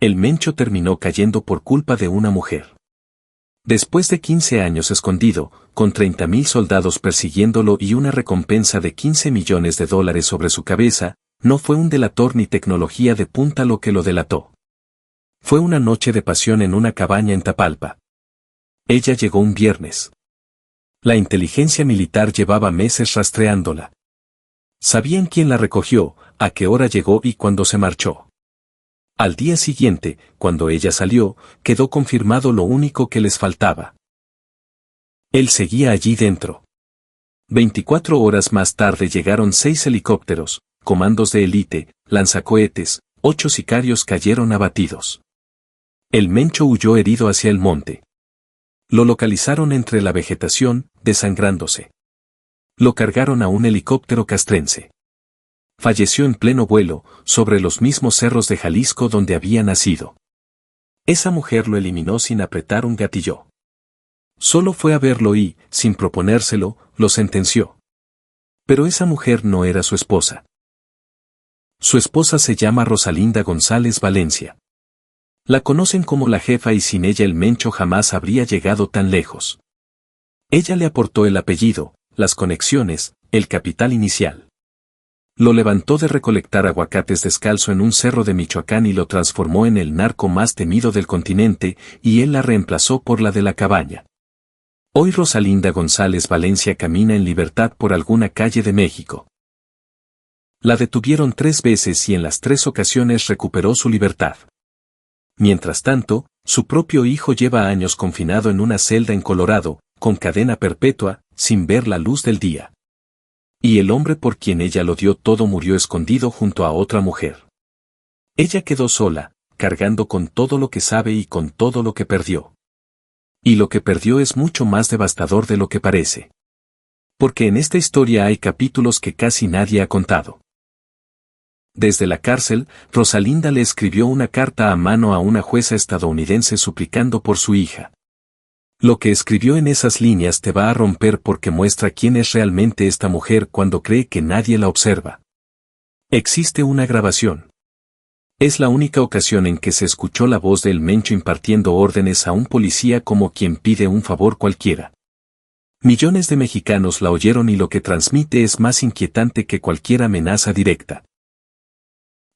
El Mencho terminó cayendo por culpa de una mujer. Después de 15 años escondido, con 30.000 soldados persiguiéndolo y una recompensa de $15 millones sobre su cabeza, no fue un delator ni tecnología de punta lo que lo delató. Fue una noche de pasión en una cabaña en Tapalpa. Ella llegó un viernes. La inteligencia militar llevaba meses rastreándola. Sabían quién la recogió, a qué hora llegó y cuándo se marchó. Al día siguiente, cuando ella salió, quedó confirmado lo único que les faltaba. Él seguía allí dentro. 24 horas más tarde llegaron 6 helicópteros, comandos de élite, lanzacohetes, 8 sicarios cayeron abatidos. El Mencho huyó herido hacia el monte. Lo localizaron entre la vegetación, desangrándose. Lo cargaron a un helicóptero castrense. Falleció en pleno vuelo, sobre los mismos cerros de Jalisco donde había nacido. Esa mujer lo eliminó sin apretar un gatillo. Solo fue a verlo y, sin proponérselo, lo sentenció. Pero esa mujer no era su esposa. Su esposa se llama Rosalinda González Valencia. La conocen como la jefa y sin ella el Mencho jamás habría llegado tan lejos. Ella le aportó el apellido, las conexiones, el capital inicial. Lo levantó de recolectar aguacates descalzo en un cerro de Michoacán y lo transformó en el narco más temido del continente, y él la reemplazó por la de la cabaña. Hoy Rosalinda González Valencia camina en libertad por alguna calle de México. La detuvieron 3 veces y en las 3 ocasiones recuperó su libertad. Mientras tanto, su propio hijo lleva años confinado en una celda en Colorado, con cadena perpetua, sin ver la luz del día. Y el hombre por quien ella lo dio todo murió escondido junto a otra mujer. Ella quedó sola, cargando con todo lo que sabe y con todo lo que perdió. Y lo que perdió es mucho más devastador de lo que parece. Porque en esta historia hay capítulos que casi nadie ha contado. Desde la cárcel, Rosalinda le escribió una carta a mano a una jueza estadounidense suplicando por su hija. Lo que escribió en esas líneas te va a romper porque muestra quién es realmente esta mujer cuando cree que nadie la observa. Existe una grabación. Es la única ocasión en que se escuchó la voz del Mencho impartiendo órdenes a un policía como quien pide un favor cualquiera. Millones de mexicanos la oyeron y lo que transmite es más inquietante que cualquier amenaza directa.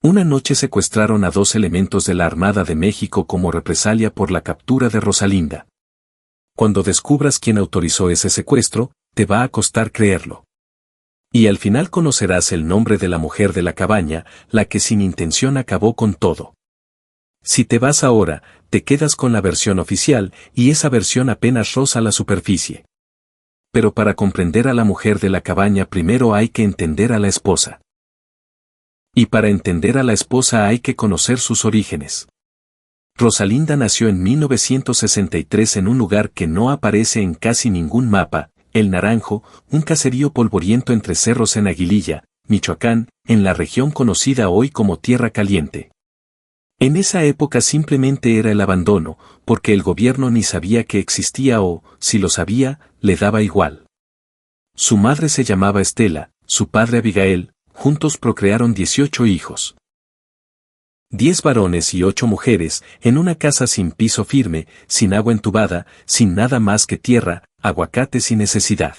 Una noche secuestraron a 2 elementos de la Armada de México como represalia por la captura de Rosalinda. Cuando descubras quién autorizó ese secuestro, te va a costar creerlo. Y al final conocerás el nombre de la mujer de la cabaña, la que sin intención acabó con todo. Si te vas ahora, te quedas con la versión oficial, y esa versión apenas roza la superficie. Pero para comprender a la mujer de la cabaña primero hay que entender a la esposa. Y para entender a la esposa hay que conocer sus orígenes. Rosalinda nació en 1963 en un lugar que no aparece en casi ningún mapa, El Naranjo, un caserío polvoriento entre cerros en Aguililla, Michoacán, en la región conocida hoy como Tierra Caliente. En esa época simplemente era el abandono, porque el gobierno ni sabía que existía o, si lo sabía, le daba igual. Su madre se llamaba Estela, su padre Abigail. Juntos procrearon 18 hijos. 10 varones y 8 mujeres, en una casa sin piso firme, sin agua entubada, sin nada más que tierra, aguacates y necesidad.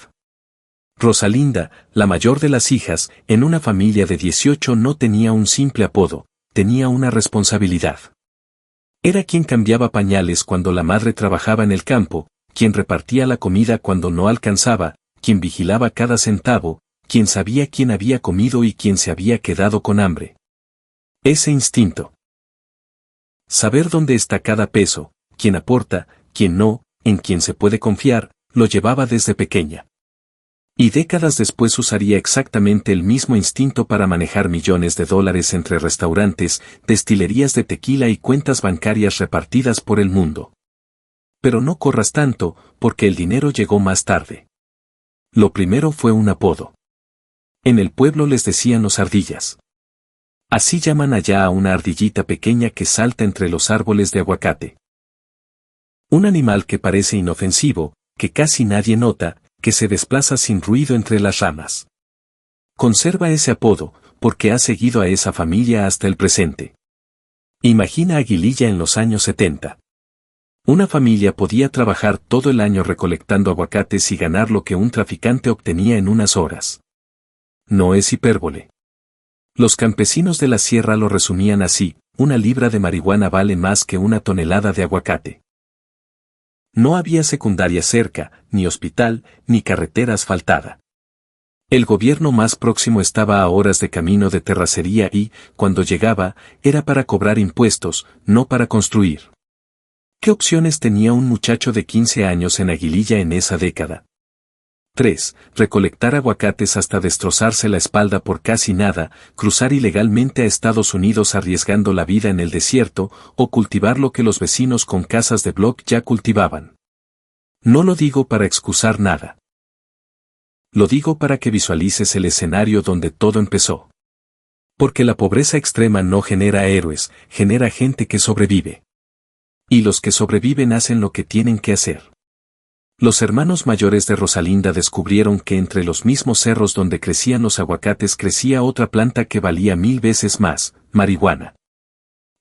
Rosalinda, la mayor de las hijas, en una familia de 18 no tenía un simple apodo, tenía una responsabilidad. Era quien cambiaba pañales cuando la madre trabajaba en el campo, quien repartía la comida cuando no alcanzaba, quien vigilaba cada centavo, quien sabía quién había comido y quién se había quedado con hambre. Ese instinto. Saber dónde está cada peso, quién aporta, quién no, en quién se puede confiar, lo llevaba desde pequeña. Y décadas después usaría exactamente el mismo instinto para manejar millones de dólares entre restaurantes, destilerías de tequila y cuentas bancarias repartidas por el mundo. Pero no corras tanto, porque el dinero llegó más tarde. Lo primero fue un apodo. En el pueblo les decían los ardillas. Así llaman allá a una ardillita pequeña que salta entre los árboles de aguacate. Un animal que parece inofensivo, que casi nadie nota, que se desplaza sin ruido entre las ramas. Conserva ese apodo, porque ha seguido a esa familia hasta el presente. Imagina Aguililla en los años 70. Una familia podía trabajar todo el año recolectando aguacates y ganar lo que un traficante obtenía en unas horas. No es hipérbole. Los campesinos de la sierra lo resumían así: una libra de marihuana vale más que una tonelada de aguacate. No había secundaria cerca, ni hospital, ni carretera asfaltada. El gobierno más próximo estaba a horas de camino de terracería y, cuando llegaba, era para cobrar impuestos, no para construir. ¿Qué opciones tenía un muchacho de 15 años en Aguililla en esa década? 3. Recolectar aguacates hasta destrozarse la espalda por casi nada, cruzar ilegalmente a Estados Unidos arriesgando la vida en el desierto, o cultivar lo que los vecinos con casas de bloc ya cultivaban. No lo digo para excusar nada. Lo digo para que visualices el escenario donde todo empezó. Porque la pobreza extrema no genera héroes, genera gente que sobrevive. Y los que sobreviven hacen lo que tienen que hacer. Los hermanos mayores de Rosalinda descubrieron que entre los mismos cerros donde crecían los aguacates crecía otra planta que valía 1000 veces más: marihuana.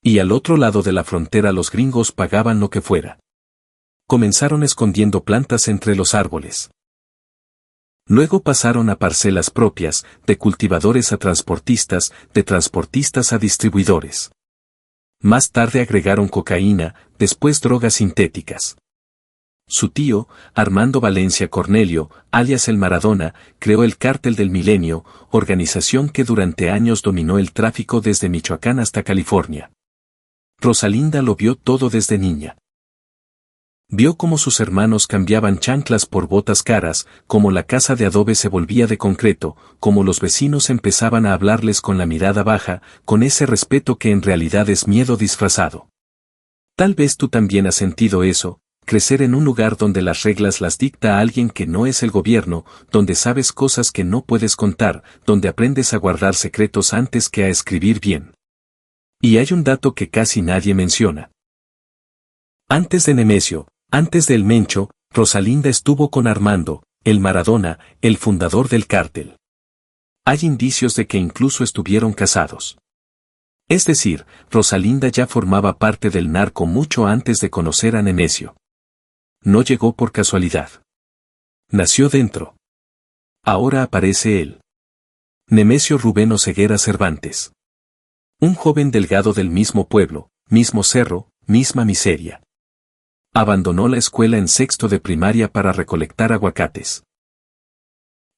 Y al otro lado de la frontera los gringos pagaban lo que fuera. Comenzaron escondiendo plantas entre los árboles. Luego pasaron a parcelas propias, de cultivadores a transportistas, de transportistas a distribuidores. Más tarde agregaron cocaína, después drogas sintéticas. Su tío, Armando Valencia Cornelio, alias el Maradona, creó el Cártel del Milenio, organización que durante años dominó el tráfico desde Michoacán hasta California. Rosalinda lo vio todo desde niña. Vio cómo sus hermanos cambiaban chanclas por botas caras, cómo la casa de adobe se volvía de concreto, cómo los vecinos empezaban a hablarles con la mirada baja, con ese respeto que en realidad es miedo disfrazado. Tal vez tú también has sentido eso: crecer en un lugar donde las reglas las dicta alguien que no es el gobierno, donde sabes cosas que no puedes contar, donde aprendes a guardar secretos antes que a escribir bien. Y hay un dato que casi nadie menciona. Antes de Nemesio, antes del Mencho, Rosalinda estuvo con Armando, el Maradona, el fundador del cártel. Hay indicios de que incluso estuvieron casados. Es decir, Rosalinda ya formaba parte del narco mucho antes de conocer a Nemesio. No llegó por casualidad. Nació dentro. Ahora aparece él. Nemesio Rubén Oseguera Cervantes. Un joven delgado del mismo pueblo, mismo cerro, misma miseria. Abandonó la escuela en sexto de primaria para recolectar aguacates.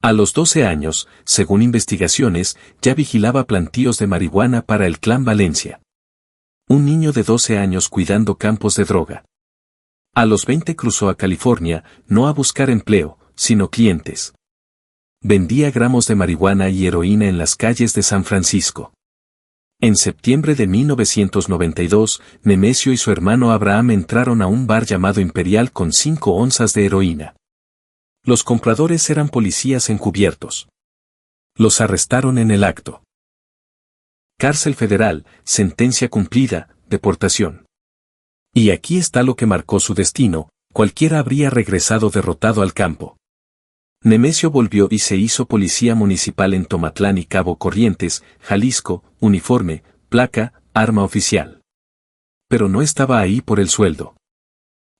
A los 12 años, según investigaciones, ya vigilaba plantíos de marihuana para el Clan Valencia. Un niño de 12 años cuidando campos de droga. A los 20 cruzó a California, no a buscar empleo, sino clientes. Vendía gramos de marihuana y heroína en las calles de San Francisco. En septiembre de 1992, Nemesio y su hermano Abraham entraron a un bar llamado Imperial con 5 onzas de heroína. Los compradores eran policías encubiertos. Los arrestaron en el acto. Cárcel federal, sentencia cumplida, deportación. Y aquí está lo que marcó su destino: cualquiera habría regresado derrotado al campo. Nemesio volvió y se hizo policía municipal en Tomatlán y Cabo Corrientes, Jalisco, uniforme, placa, arma oficial. Pero no estaba ahí por el sueldo.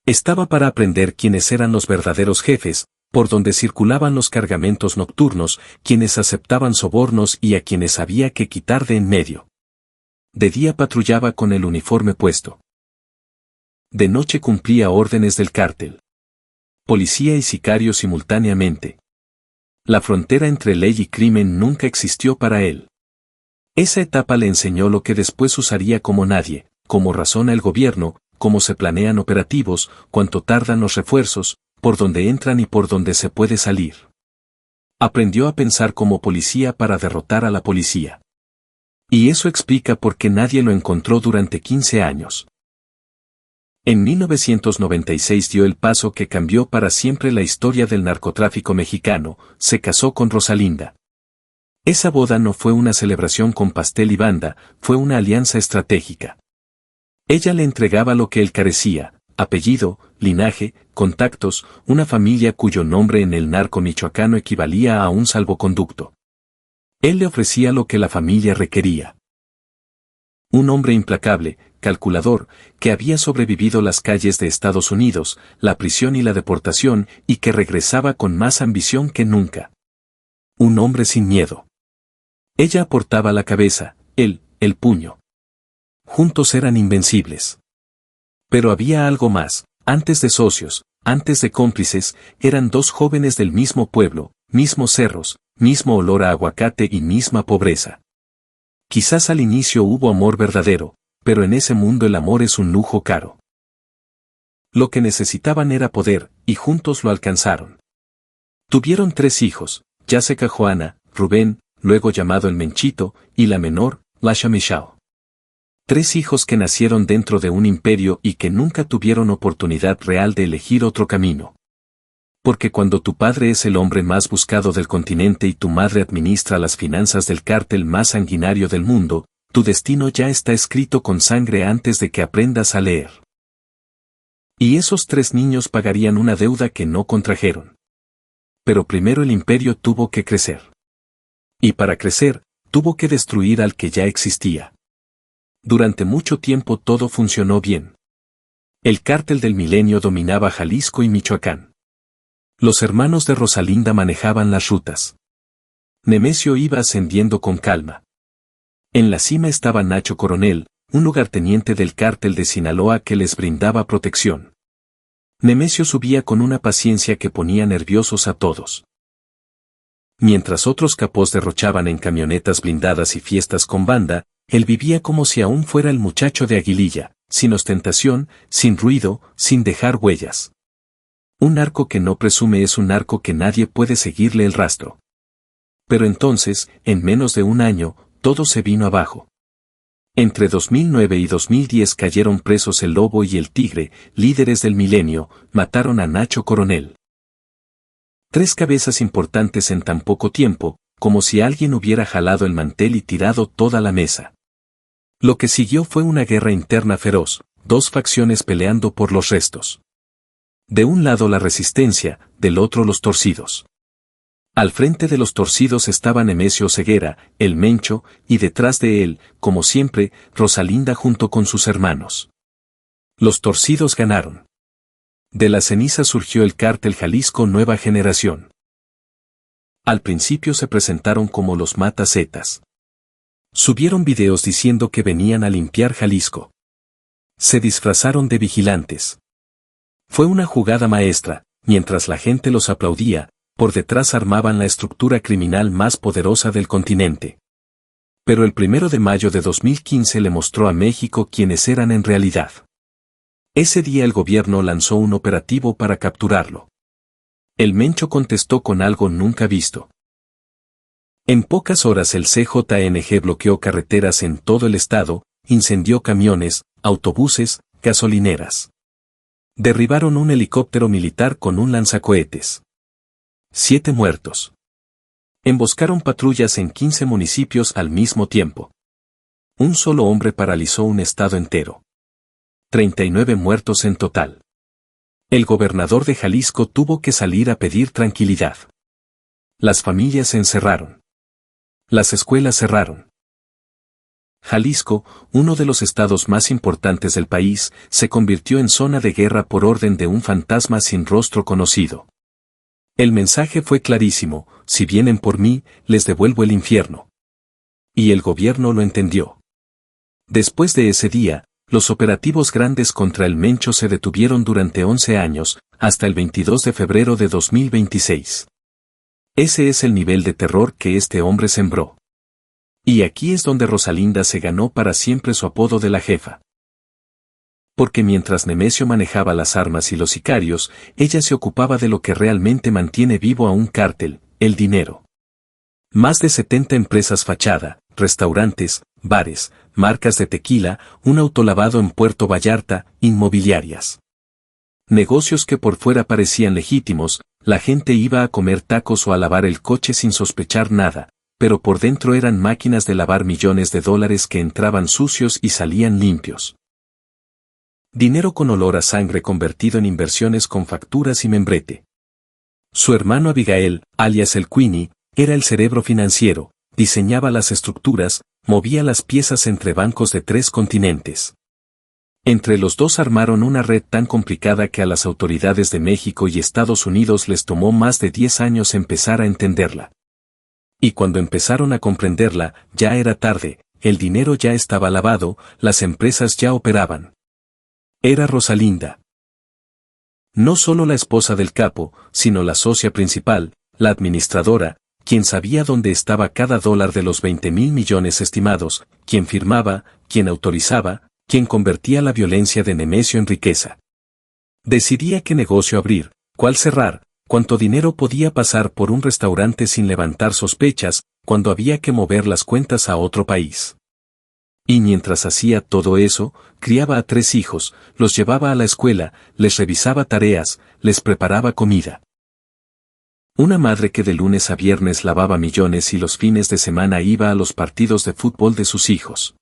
Estaba para aprender quiénes eran los verdaderos jefes, por donde circulaban los cargamentos nocturnos, quienes aceptaban sobornos y a quienes había que quitar de en medio. De día patrullaba con el uniforme puesto. De noche cumplía órdenes del cártel. Policía y sicario simultáneamente. La frontera entre ley y crimen nunca existió para él. Esa etapa le enseñó lo que después usaría como nadie: cómo razona el gobierno, cómo se planean operativos, cuánto tardan los refuerzos, por dónde entran y por dónde se puede salir. Aprendió a pensar como policía para derrotar a la policía. Y eso explica por qué nadie lo encontró durante 15 años. En 1996 dio el paso que cambió para siempre la historia del narcotráfico mexicano: se casó con Rosalinda. Esa boda no fue una celebración con pastel y banda, fue una alianza estratégica. Ella le entregaba lo que él carecía: apellido, linaje, contactos, una familia cuyo nombre en el narco michoacano equivalía a un salvoconducto. Él le ofrecía lo que la familia requería. Un hombre implacable, calculador, que había sobrevivido las calles de Estados Unidos, la prisión y la deportación, y que regresaba con más ambición que nunca. Un hombre sin miedo. Ella aportaba la cabeza, él, el puño. Juntos eran invencibles. Pero había algo más, antes de socios, antes de cómplices, eran dos jóvenes del mismo pueblo, mismos cerros, mismo olor a aguacate y misma pobreza. Quizás al inicio hubo amor verdadero, pero en ese mundo el amor es un lujo caro. Lo que necesitaban era poder, y juntos lo alcanzaron. Tuvieron 3 hijos, Jessica Joana, Rubén, luego llamado el Menchito, y la menor, Lasha Michelle. 3 hijos que nacieron dentro de un imperio y que nunca tuvieron oportunidad real de elegir otro camino. Porque cuando tu padre es el hombre más buscado del continente y tu madre administra las finanzas del cártel más sanguinario del mundo, tu destino ya está escrito con sangre antes de que aprendas a leer. Y esos 3 niños pagarían una deuda que no contrajeron. Pero primero el imperio tuvo que crecer. Y para crecer, tuvo que destruir al que ya existía. Durante mucho tiempo todo funcionó bien. El cártel del milenio dominaba Jalisco y Michoacán. Los hermanos de Rosalinda manejaban las rutas. Nemesio iba ascendiendo con calma. En la cima estaba Nacho Coronel, un lugarteniente del cártel de Sinaloa que les brindaba protección. Nemesio subía con una paciencia que ponía nerviosos a todos. Mientras otros capós derrochaban en camionetas blindadas y fiestas con banda, él vivía como si aún fuera el muchacho de Aguililla, sin ostentación, sin ruido, sin dejar huellas. Un narco que no presume es un narco que nadie puede seguirle el rastro. Pero entonces, en menos de un año, todo se vino abajo. Entre 2009 y 2010 cayeron presos el Lobo y el Tigre, líderes del milenio, mataron a Nacho Coronel. 3 cabezas importantes en tan poco tiempo, como si alguien hubiera jalado el mantel y tirado toda la mesa. Lo que siguió fue una guerra interna feroz, 2 facciones peleando por los restos. De un lado la resistencia, del otro los torcidos. Al frente de los torcidos estaba Nemesio Ceguera, el Mencho, y detrás de él, como siempre, Rosalinda junto con sus hermanos. Los torcidos ganaron. De la ceniza surgió el cártel Jalisco Nueva Generación. Al principio se presentaron como los Matazetas. Subieron videos diciendo que venían a limpiar Jalisco. Se disfrazaron de vigilantes. Fue una jugada maestra, mientras la gente los aplaudía, por detrás armaban la estructura criminal más poderosa del continente. Pero el 1 de mayo de 2015 le mostró a México quiénes eran en realidad. Ese día el gobierno lanzó un operativo para capturarlo. El Mencho contestó con algo nunca visto. En pocas horas el CJNG bloqueó carreteras en todo el estado, incendió camiones, autobuses, gasolineras. Derribaron un helicóptero militar con un lanzacohetes. 7 muertos. Emboscaron patrullas en 15 municipios al mismo tiempo. Un solo hombre paralizó un estado entero. 39 muertos en total. El gobernador de Jalisco tuvo que salir a pedir tranquilidad. Las familias se encerraron. Las escuelas cerraron. Jalisco, uno de los estados más importantes del país, se convirtió en zona de guerra por orden de un fantasma sin rostro conocido. El mensaje fue clarísimo: si vienen por mí, les devuelvo el infierno. Y el gobierno lo entendió. Después de ese día, los operativos grandes contra el Mencho se detuvieron durante 11 años, hasta el 22 de febrero de 2026. Ese es el nivel de terror que este hombre sembró. Y aquí es donde Rosalinda se ganó para siempre su apodo de la jefa. Porque mientras Nemesio manejaba las armas y los sicarios, ella se ocupaba de lo que realmente mantiene vivo a un cártel, el dinero. Más de 70 empresas fachada, restaurantes, bares, marcas de tequila, un autolavado en Puerto Vallarta, inmobiliarias. Negocios que por fuera parecían legítimos, la gente iba a comer tacos o a lavar el coche sin sospechar nada, pero por dentro eran máquinas de lavar millones de dólares que entraban sucios y salían limpios. Dinero con olor a sangre convertido en inversiones con facturas y membrete. Su hermano Abigail, alias el Queenie, era el cerebro financiero, diseñaba las estructuras, movía las piezas entre bancos de 3 continentes. Entre los dos armaron una red tan complicada que a las autoridades de México y Estados Unidos les tomó más de 10 años empezar a entenderla. Y cuando empezaron a comprenderla, ya era tarde, el dinero ya estaba lavado, las empresas ya operaban. Era Rosalinda. No solo la esposa del capo, sino la socia principal, la administradora, quien sabía dónde estaba cada dólar de los 20.000 millones estimados, quien firmaba, quien autorizaba, quien convertía la violencia de Nemesio en riqueza. Decidía qué negocio abrir, cuál cerrar, cuánto dinero podía pasar por un restaurante sin levantar sospechas, cuando había que mover las cuentas a otro país. Y mientras hacía todo eso, criaba a 3 hijos, los llevaba a la escuela, les revisaba tareas, les preparaba comida. Una madre que de lunes a viernes lavaba millones y los fines de semana iba a los partidos de fútbol de sus hijos.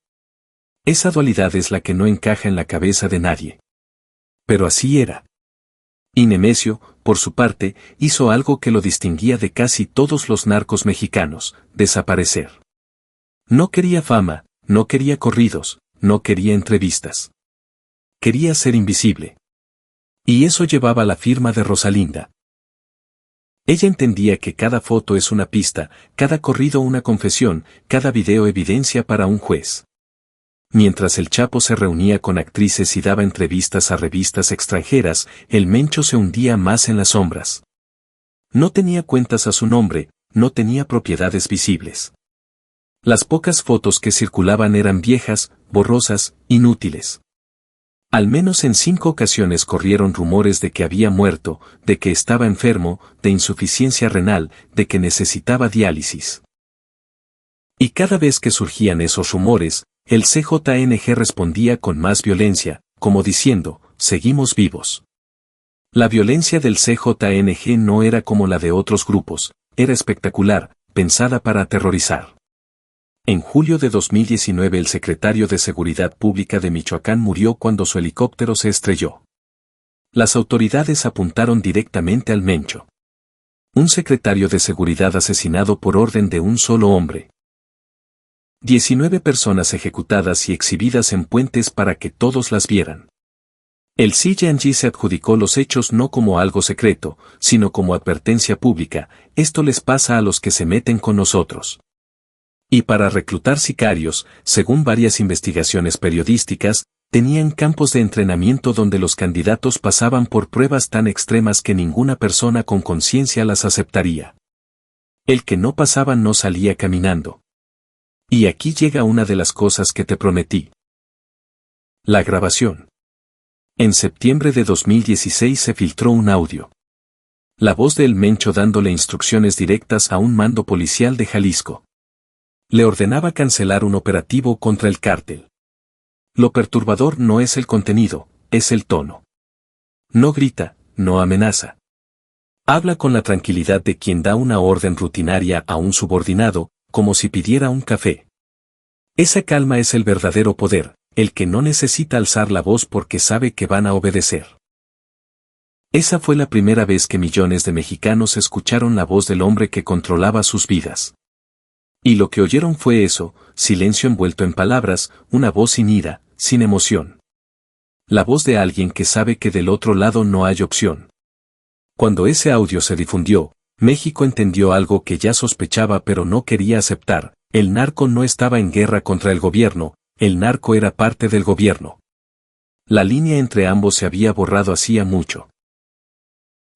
Esa dualidad es la que no encaja en la cabeza de nadie. Pero así era. Y Nemesio, por su parte, hizo algo que lo distinguía de casi todos los narcos mexicanos: desaparecer. No quería fama, no quería corridos, no quería entrevistas. Quería ser invisible. Y eso llevaba la firma de Rosalinda. Ella entendía que cada foto es una pista, cada corrido una confesión, cada video evidencia para un juez. Mientras el Chapo se reunía con actrices y daba entrevistas a revistas extranjeras, el Mencho se hundía más en las sombras. No tenía cuentas a su nombre, no tenía propiedades visibles. Las pocas fotos que circulaban eran viejas, borrosas, inútiles. Al menos en 5 ocasiones corrieron rumores de que había muerto, de que estaba enfermo, de insuficiencia renal, de que necesitaba diálisis. Y cada vez que surgían esos rumores, el CJNG respondía con más violencia, como diciendo: seguimos vivos. La violencia del CJNG no era como la de otros grupos, era espectacular, pensada para aterrorizar. En julio de 2019 el secretario de Seguridad Pública de Michoacán murió cuando su helicóptero se estrelló. Las autoridades apuntaron directamente al Mencho. Un secretario de seguridad asesinado por orden de un solo hombre. 19 personas ejecutadas y exhibidas en puentes para que todos las vieran. El CJNG se adjudicó los hechos no como algo secreto, sino como advertencia pública: esto les pasa a los que se meten con nosotros. Y para reclutar sicarios, según varias investigaciones periodísticas, tenían campos de entrenamiento donde los candidatos pasaban por pruebas tan extremas que ninguna persona con conciencia las aceptaría. El que no pasaba no salía caminando. Y aquí llega una de las cosas que te prometí. La grabación. En septiembre de 2016 se filtró un audio. La voz de El Mencho dándole instrucciones directas a un mando policial de Jalisco. Le ordenaba cancelar un operativo contra el cártel. Lo perturbador no es el contenido, es el tono. No grita, no amenaza. Habla con la tranquilidad de quien da una orden rutinaria a un subordinado, como si pidiera un café. Esa calma es el verdadero poder, el que no necesita alzar la voz porque sabe que van a obedecer. Esa fue la primera vez que millones de mexicanos escucharon la voz del hombre que controlaba sus vidas. Y lo que oyeron fue eso: silencio envuelto en palabras, una voz sin ira, sin emoción. La voz de alguien que sabe que del otro lado no hay opción. Cuando ese audio se difundió, México entendió algo que ya sospechaba pero no quería aceptar: el narco no estaba en guerra contra el gobierno, el narco era parte del gobierno. La línea entre ambos se había borrado hacía mucho.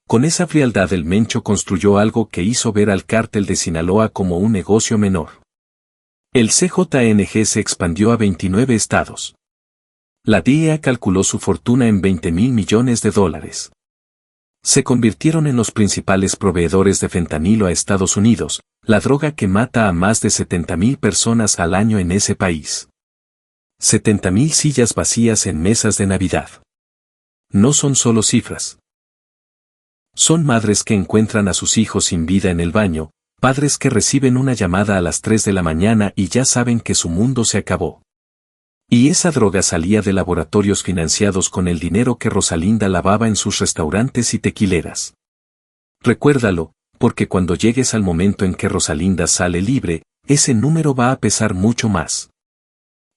Con esa frialdad el Mencho construyó algo que hizo ver al cártel de Sinaloa como un negocio menor. El CJNG se expandió a 29 estados. La DEA calculó su fortuna en 20.000 millones de dólares. Se convirtieron en los principales proveedores de fentanilo a Estados Unidos, la droga que mata a más de 70.000 personas al año en ese país. 70.000 sillas vacías en mesas de Navidad. No son solo cifras. Son madres que encuentran a sus hijos sin vida en el baño, padres que reciben una llamada a las 3 de la mañana y ya saben que su mundo se acabó. Y esa droga salía de laboratorios financiados con el dinero que Rosalinda lavaba en sus restaurantes y tequileras. Recuérdalo, porque cuando llegues al momento en que Rosalinda sale libre, ese número va a pesar mucho más.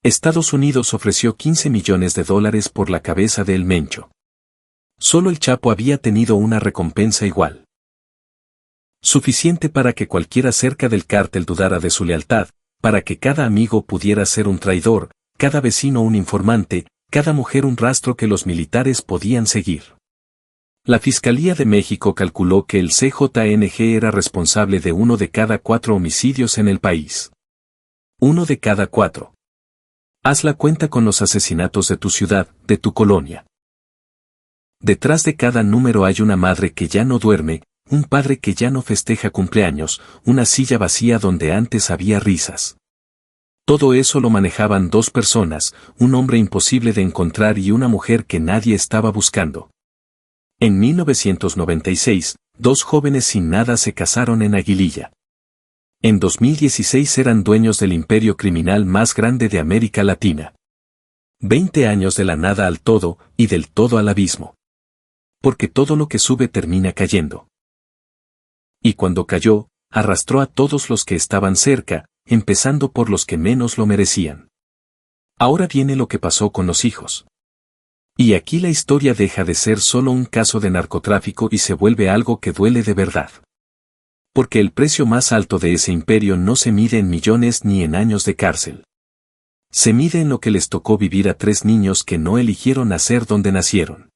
Estados Unidos ofreció 15 millones de dólares por la cabeza de El Mencho. Solo el Chapo había tenido una recompensa igual. Suficiente para que cualquiera cerca del cártel dudara de su lealtad, para que cada amigo pudiera ser un traidor, cada vecino un informante, cada mujer un rastro que los militares podían seguir. La Fiscalía de México calculó que el CJNG era responsable de 1 de cada 4 homicidios en el país. 1 de cada 4. Haz la cuenta con los asesinatos de tu ciudad, de tu colonia. Detrás de cada número hay una madre que ya no duerme, un padre que ya no festeja cumpleaños, una silla vacía donde antes había risas. Todo eso lo manejaban 2 personas, un hombre imposible de encontrar y una mujer que nadie estaba buscando. En 1996, 2 jóvenes sin nada se casaron en Aguililla. En 2016 eran dueños del imperio criminal más grande de América Latina. 20 años de la nada al todo, y del todo al abismo. Porque todo lo que sube termina cayendo. Y cuando cayó, arrastró a todos los que estaban cerca, empezando por los que menos lo merecían. Ahora viene lo que pasó con los hijos. Y aquí la historia deja de ser solo un caso de narcotráfico y se vuelve algo que duele de verdad. Porque el precio más alto de ese imperio no se mide en millones ni en años de cárcel. Se mide en lo que les tocó vivir a 3 niños que no eligieron nacer donde nacieron.